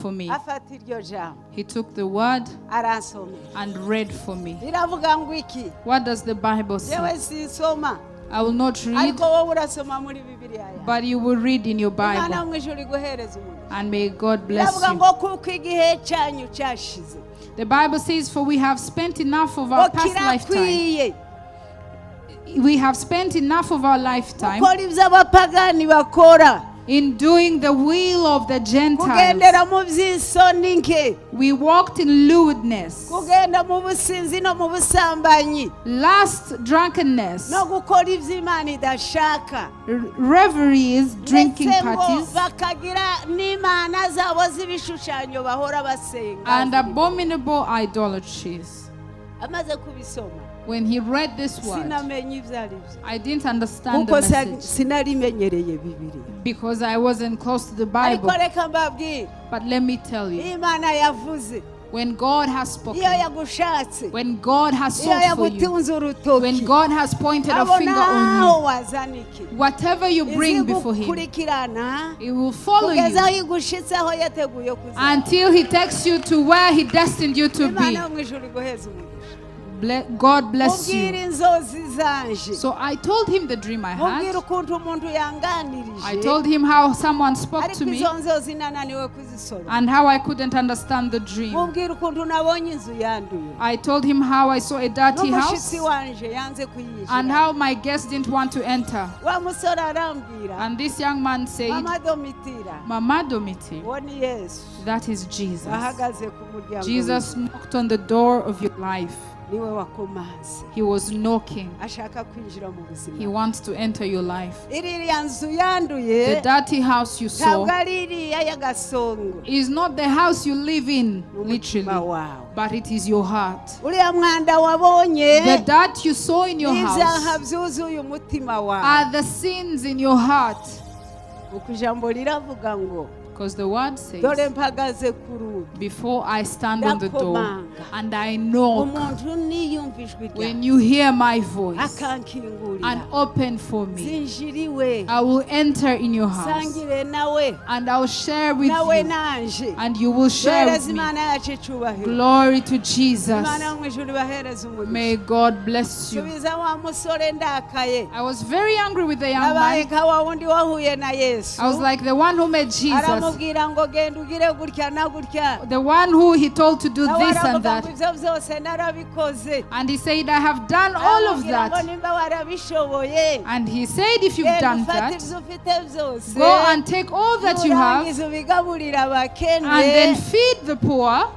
for me. afata iryo jambo He took the word aransomera and read for me. iravuga ngo iki What does the Bible say? yewe sinsoma I will not read, ariko wowe urasoma muri bibiliya yawe but you will read in your Imana Bible. mu ijuru iguhereza umugisha And may God bless iravuga you. ngo kuko igihe cyanyu cyashize The Bible says, for we have spent enough of ngo our past lifetime. kirakwiye We have spent enough of our lifetime gukora ibyo abapagani bakora in doing the will of the Gentiles. kugendera mu by'isoni nke We walked in lewdness, kugenda mu businzi no mu busambanyi lust, drunkenness, no gukora ibyo Imana idashaka reveries, drinking ndetse ngo parties, bakagira n'imana zabo z'ibishushanyo bahora basenga and abominable idolatries. amaze kubisoma When he read this word, sinamenye ibyo ari byo I didn't understand the kuko message sinarimenyereye bibiri because I wasn't close to the ariko Bible. reka mbabwire But let me tell you, Imana yavuze when God has spoken, iyo yagushatse when God has iyo sought for you, yagutunze urutoki when God has pointed a abo finger on naho wazana iki you, whatever you bring before Him, izigukurikirana It will follow kugeza aho you igushitse aho yateguye kuzana until He takes you to where He destined you to be. Imana mu ijuru iguheza umugisha God bless mubwire you. inzozi zanje So I told him the dream I mubwire had. ukuntu umuntu yanganirije I told him how someone spoke ariko to me izo nzozi nananiwe kuzisoma and how I couldn't understand the dream. mubwire ukuntu nabonye inzu yanduye I told him how I saw a dirty house n'umushitsi wanje yanze kuyinjira and how my guests didn't want to enter. wa musore arambwira And this young man said, mama Domitira Mama Domitira, uwo ni Yesu that is Jesus. ahagaze ku muryango Jesus knocked on the door of your life. niwe wakomanze He was knocking. ashaka kwinjira mu He buzima wants to enter your life. iriya nzu yanduye The dirty house you ntabwo saw ari iriya y'agasongo is not the house you live in, n'umutima literally, wawe but it is your heart. uriya mwanda wabonye The dirt you saw in your n'ibyaha house byuzuye umutima wawe are the sins in your heart. uko ijambo riravuga ngo Because the word dore says, mpagaze ku rugi before I stand on the door ndakomanga and I knock, umuntu niyumva ijwi ryawe when you hear my voice akankingurira and open for me, zinjiriwe I will enter in your house sangire nawe and I will share with nawe you nanje and you will share with duhereze me. imana yacu icubahiro Glory to Jesus. imana yo mu ijuru ibahereze umugisha May God bless you. subiza wa musore ndakaye I was very angry with the young nabaye man. nka wa wundi wahuye na Yesu I was like the one who met Jesus, aramubwira ngo genda ugire gutya na gutya the one who he told to do nawe this and aravuga ngo that. ibyo byose narabikoze And he said, I have done all of aramubwira ngo that. nimba warabishoboye And he said, if you've genda done ufate that, ibyo ufite byose go and take all that you have nurangiza ubigaburira abakene and then feed the poor.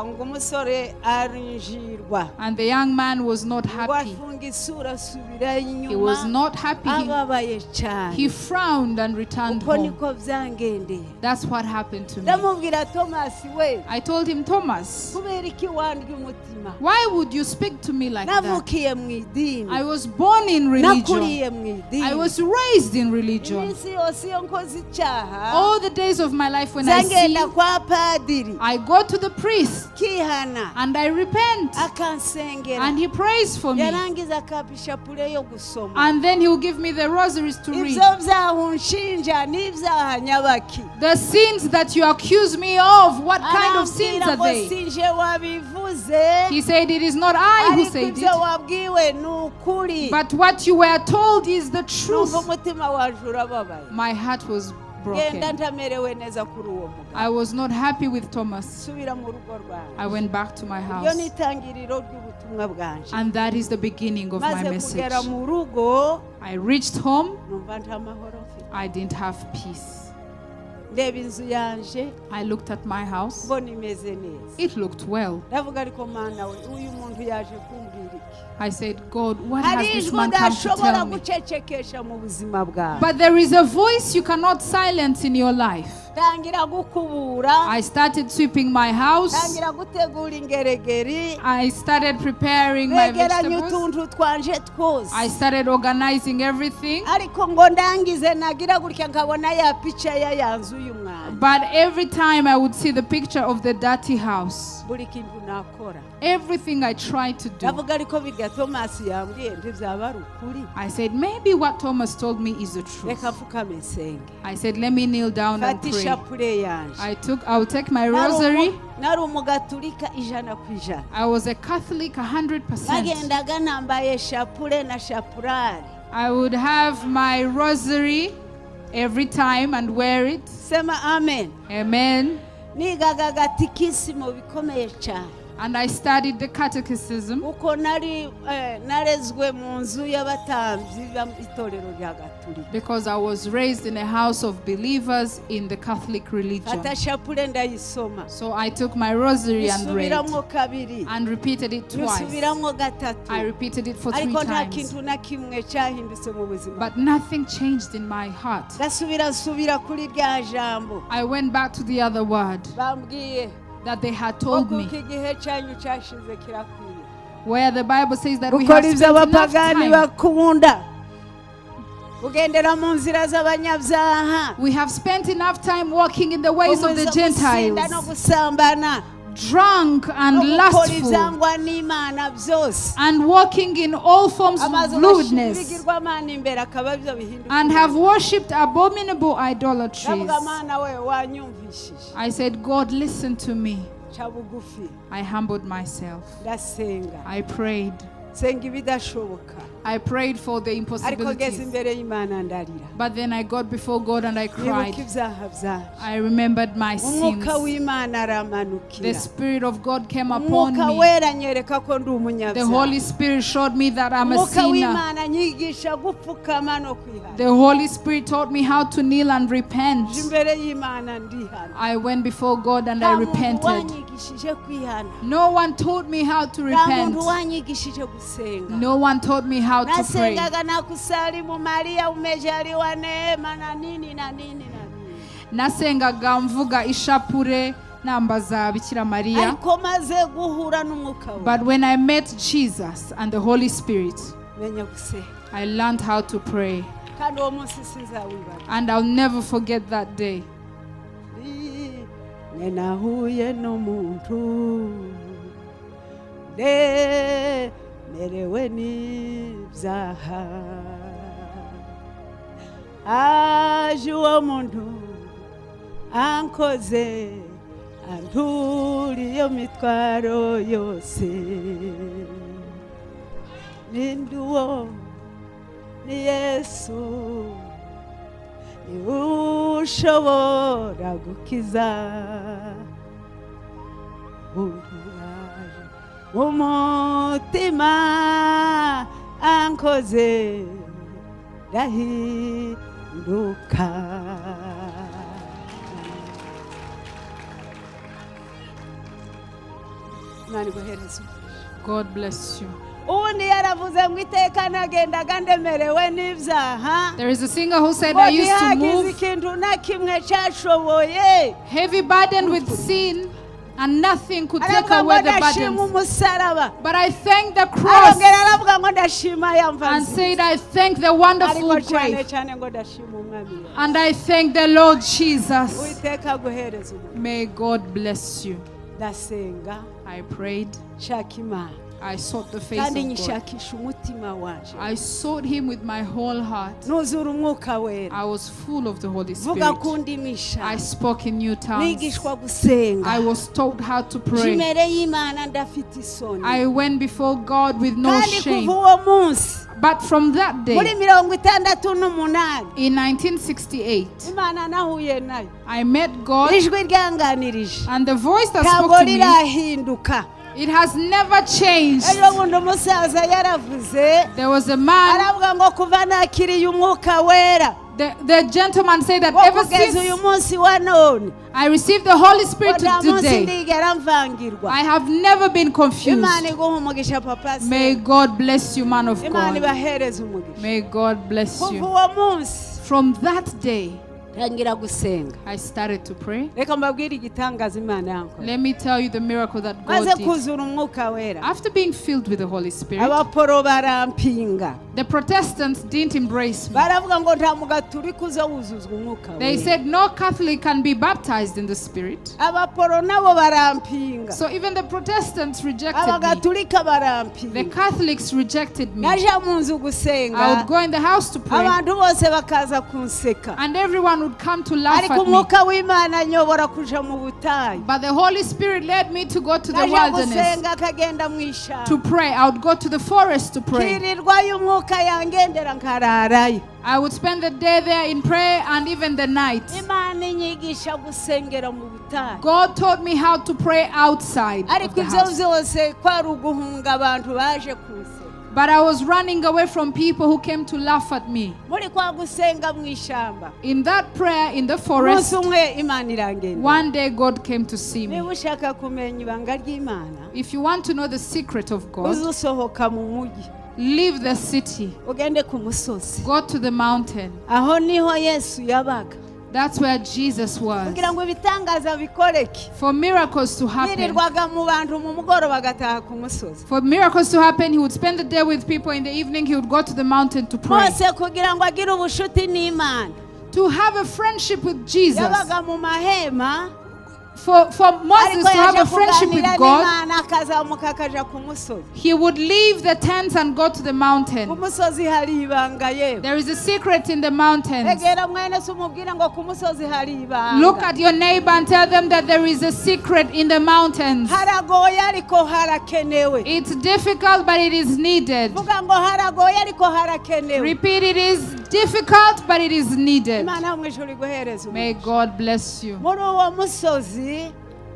ngo umusore arinjirwa And the young man was not ngo happy. afunga isura asubira He was inyuma not happy. ababaye cyane He frowned and returned uko home. niko byangendeye That's what happened to me. ndamubwira Tomasi we I told him, Thomas, kubera iki wandya umutima why would you speak to me like that? navukiye mu idini I was born in religion. nakuriye mu idini I was raised in religion. iminsi yose iyo nkoze icyaha All the days of my life when I zangenda sin, kwa padiri I go to the priest kihana and I repent akansengera and he prays for me. yarangiza akapisha pure yo gusoma And then he will give me the rosaries to read. ibyo byaha unshinja n'ibyaha nyabaki The sins that you accuse me of, what kind of sins arambwira are ngo they? sinje wabivuze He said, it is not I who ariko said ibyo it, wabwiwe ni ukuri but what you were told is the numva truth. umutima waje urababaye My heart was genda broken. ntamerewe neza kuri uwo mugabo I was not happy with Thomas. subira mu rugo rwawe I went back to my iryo house. ni itangiriro ry'ubutumwa bwanje And that is the beginning of my maze message. kugera mu rugo I reached home. numva nta mahoro mfite I didn't have peace. ndeba inzu yanje I looked at my house. mbona imeze neza It looked well. ndavuga ariko mana we uyu muntu yaje kumbwira iki I said, God, what has hari this ijwi man come to udashobora tell me? gucecekesha mu buzima bwawe But there is a voice you cannot silence in your life. tangira gukubura I started sweeping my house. tangira gutegura ingeregeri I started preparing my wegeranya vegetables. utuntu twanje twose I started organizing everything. ariko ngo ndangize nagira gutya nkabona ya pica ya yanzu y'umwana But every time I would see the picture of the dirty house, buri kintu nakora everything I tried to do, ndavuga ariko birya Thomas yambwiye ntibyaba ari ukuri. I said, maybe what Thomas told me is the truth. Reka mfukame nsenge. I said, let me kneel down and fata pray. ishapure yanje. I'll take my rosary. nari umugatulika 100%. I was a Catholic 100%. nagendaga nambaye shapure na shapurari. I would have my rosary every time and wear it. Sema amen. Amen. nigaga gatikisimo bikomeye cyane. And I studied the catechism uko nari narezwe mu nzu y'abatambyi b'itorero rya Gatolika. because I was raised in a house of believers in the Catholic religion. fata shapure ndayisoma. So I took my rosary and read Nisubiramo kabiri. and repeated it twice. Nisubiramo gatatu. I repeated it for 3 ariko nta times. kintu na kimwe cyahindutse mu buzima. But nothing changed in my heart. Ndasubira kuri rya jambo. I went back to the other word bambwiye that they had told me, igihe cyanyu cyashize kirakwiye. where the Bible says that we gukora have ibyo spent enough abapagani time. bakunda ugendera mu nzira z'abanyabyaha. We have spent enough time walking in the ways of the Gentiles, no gusambana, drunk and no gukora lustful, ibyangwa n'Imana byose, and walking in all forms of lewdness, ibigirwamana imbere akaba byo bihinduka, and have worshipped abominable idolatries. ndavuga Mana we wanyumvishije. I said, God, listen to me. Ca bugufi I humbled myself. ndasenga. I prayed. senga ibidashoboka. I prayed for the ariko ngeze impossibilities. imbere y'Imana ndarira. But then I got before God and I nibuka cried. ibyaha byanjye. I remembered my sins. umwuka w'Imana aramanukira. The Spirit of God came upon umwuka me. wera nyereka ko ndi umunyabyaha. The Holy Spirit showed me that I'm a umwuka sinner. w'Imana nyigisha gupfukama no kwihana. The Holy Spirit taught me how to kneel and repent. imbere y'Imana ndihana. I went before God and I nta muntu repented. wanyigishije kwihana. No one taught me how to nta repent. muntu wanyigishije gusenga. No one taught me how to pray. nasengaga na kusalimu Maria umejaliwa neema na nini na nini na nini. Nasengaga mvuga ishapure nambaza Bikira Maria. ariko maze guhura n'umwuka we. But when I met Jesus and the Holy Spirit, menya gusenga. I learned how to pray. kandi uwo munsi sinzawibara. And I'll never forget that day. Nenahuye n'umuntu merewe n'ibyaha aje uwo muntu ankoze anturiye mitwaro yose ninde uwo ni Yesu niwe ushobora gukiza umutima ankoze ndahinduka. God bless you. ubundi yaravuze ngo iteka nagendaga ndemerewe n'ibyaha. There is a singer who said, I used to move ikintu na kimwe cyashoboye heavy burden with sin and nothing could take away the burdens. But I thank the cross and said, I thank the wonderful grave. And I thank the Lord Jesus. May God bless you. I prayed. I sought the face of God. I sought Him with my whole heart. I was full of the Holy Spirit. I spoke in new tongues. I was taught how to pray. I went before God with no shame. But from that day, in 1968, I met God, and the voice that spoke to me, it has never changed. There was a man, the gentleman said that ever since I received the Holy Spirit today, I have never been confused. May God bless you, man of God. May God bless you. From that day, I started to pray. Let me tell you the miracle that God did. After being filled with the Holy Spirit, The Protestants didn't embrace me. baravuga ngo nta mugatulika uzawuzuzwa umwuka wera. They said no Catholic can be baptized in the Spirit. abaporo nabo barampinga. So even the Protestants rejected me. abagatulika barampinga. The Catholics rejected me. naja mu nzu gusenga. I would go in the house to pray. abantu bose bakaza kunseka. And everyone would come to laugh ariko at me. umwuka w'Imana nyobora kuja mu butayu. But the Holy Spirit led me to go to the naja wilderness gusenga akagenda mu ishamba. to pray. I would go to the forest to pray. kirirwa y'umwuka yangendera nkararayo. I would spend the day there in prayer and even the night. Imana inyigisha gusengera mu butayu. God taught me how to pray outside of ariko the ibyo house. byose kwari uguhunga abantu baje kunseka. But I was running away from people who came to laugh at me. muri kwa gusenga mu ishamba. In that prayer in the forest, umunsi umwe Imana irangenda. one day God came to see me. niba ushaka kumenya ibanga ry'Imana If you want to know the secret of God, uzusohoka mu mujyi leave the city, ugende ku musozi. go to the mountain. aho niho Yesu yabaga. That's where Jesus was. kugira ngo ibitangaza bikoreke. For miracles to happen, yirirwaga mu bantu mu mugoroba agataha ku musozi. for miracles to happen, he would spend the day with people. In the evening, he would go to the mountain to pray. mose kugira ngo agire ubushuti n'Imana To have a friendship with Jesus. yabaga mu mahema. For Moses ariko to have yaje a friendship with kuganira God, n'Imana akazamuka akaja ku musozi. he would leave the tents and go to the ku mountain. musozi hari ibanga yewe. There is a secret in the mountains. egera mwene se umubwira ngo ku musozi hari ibanga. Look at your neighbor and tell them that there is a secret in the mountains. haragoye ariko harakenewe. It's difficult, but it is needed. vuga ngo haragoye ariko harakenewe. Repeat, it is difficult, but it is needed. Imana yo mu ijuru iguhereze May umugisha. God bless you. muri uwo musozi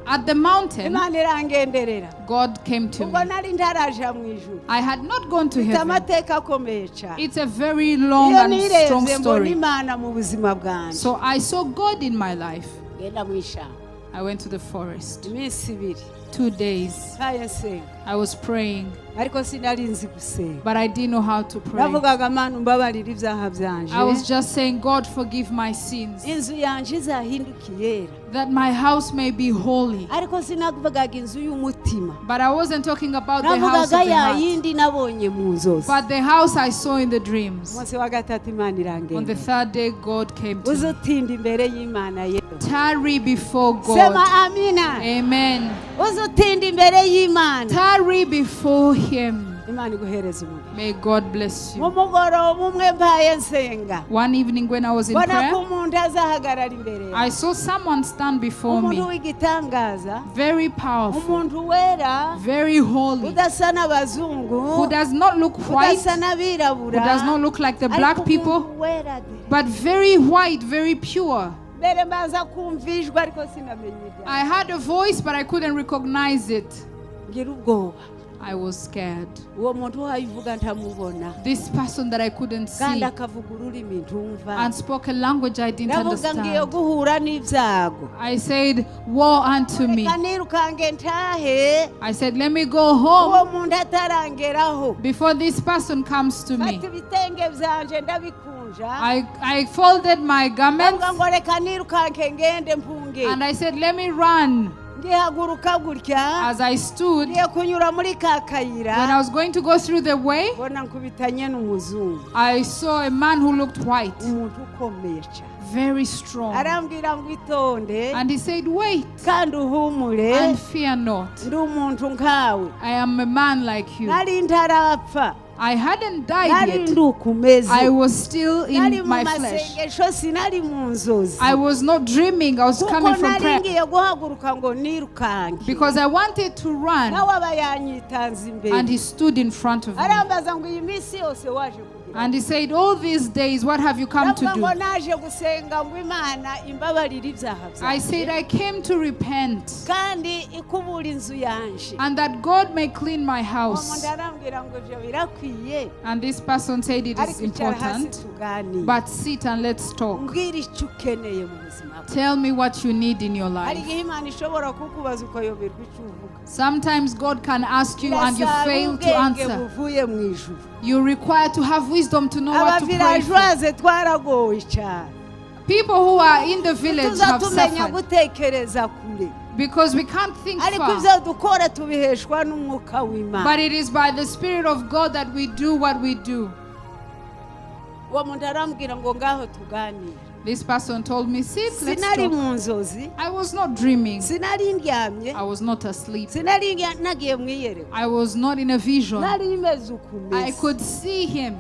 At the mountain, Imana irangenderera. God came to ubwo me. nari ntaraja mu ijuru. I had not gone to mfite heaven. amateka akomeye cyane. It's a very long iyo and strong nirebye mbona story. Imana mu buzima bwanjye. So I saw God in my life. genda mu ishamba I went to the forest. iminsi ibiri 2 days. ntaye nsenga I was praying, ariko sinari nzi gusenga. but I didn't know how to pray. navugaga Mana umbabarire ibyaha byanje. I was just saying, God, forgive my sins, inzu yanjye izahinduke iyera. that my house may be holy. ariko sinavugaga inzu y'umutima. But I wasn't talking about the house navugaga of the ya heart, yindi nabonye mu nzozi. but the house I saw in the dreams. umunsi wa gatatu Imana On the irangenda. 3rd day, God came to me. uzutinda imbere y'Imana yewe. Tarry before sema God. amina. Amen. uzutinda imbere y'Imana. Tarry before Him. Imana iguhereze umugisha. May God bless mu you. mugoroba umwe mbaye nsenga. One evening when I was in mbona ko prayer, umuntu azahagarara imbere I yawe. saw someone stand before umuntu me. w'igitangaza. Very powerful, umuntu wera. very holy, udasa n'abazungu. who does not look white, udasa who n'abirabura. does not look like the ariko black umuntu people, wera de. but very white, very pure. mbere mbaza kumva ijwi ariko sinamenye ibyawe. I had a voice, but I couldn't recognize it. ngira ubwoba. I was scared. uwo muntu wayivuga ntamubona. This person that I couldn't kandi see akavuga ururimi ntumva. and spoke a language I didn't ndavuga ngiye understand. guhura n'ibyago. I said, woe unto me. reka nirukange ntahe. I said, let me go uwo home muntu atarangeraho. before this person comes to me. fata ibitenge byanje ndabikunja. I folded my garments ndavuga ngo reka nirukanke ngende mpunge. and I said, let me run. ngihaguruka gutya. As I stood, ngiye kunyura muri ka when I kayira. was going to go through the way, mbona nkubitanye n'umuzungu. I saw a man who looked white, umuntu ukomeye cyane. very strong. arambwira ngo itonde. And he said, wait kandi uhumure. and fear not. ndi umuntu nkawe. I am a man like you. nari ntarapfa. I hadn't died nari yet. ndi ukumeze. I was still nari in mu my flesh. masengesho sinari mu nzozi. I was not dreaming. I was coming kuko from nari prayer ngiye guhaguruka ngo nirukanke. because I wanted to run. nawe aba yanyitanze imbere. And he stood in front of me. arambaza ngo iyi minsi yose waje kugira. And he said, all these days, what have you come to ndavuga ngo do? naje gusenga ngo Imana imbabarire ibyaha byanjye. I said, I came to repent kandi ikubura inzu yanje. and that God may clean my umuntu house. arambwira ngo ibyo birakwiye. And this person said it is ariko icara hasi important, tuganire. but sit and let's talk. mbwira icyo ukeneye mu buzima bwawe. Tell me what you need in your hari life. igihe Imana ishobora kukubaza ukayoberwa icyo uvuga. Sometimes God can ask you and you Birasaba fail to ubwenge answer. buvuye mu ijuru. You require to have wisdom to know what to pray for. abavilajoise twaragowe cyane. People who are in the village tuza have tumenya suffered gutekereza kure. because we can't think ariko far. ibyo dukora tubiheshwa n'umwuka w'Imana. But it is by the Spirit of God that we do what we do. uwo muntu arambwira ngo ngaho tuganire. This person told me, sit, let's Sinari talk. mu nzozi. I was not dreaming. Sinari ndyamye. I was not asleep. Sinari nagiye mwiyereko. I was not in a vision. Nari imeze ukumeze. I could see him.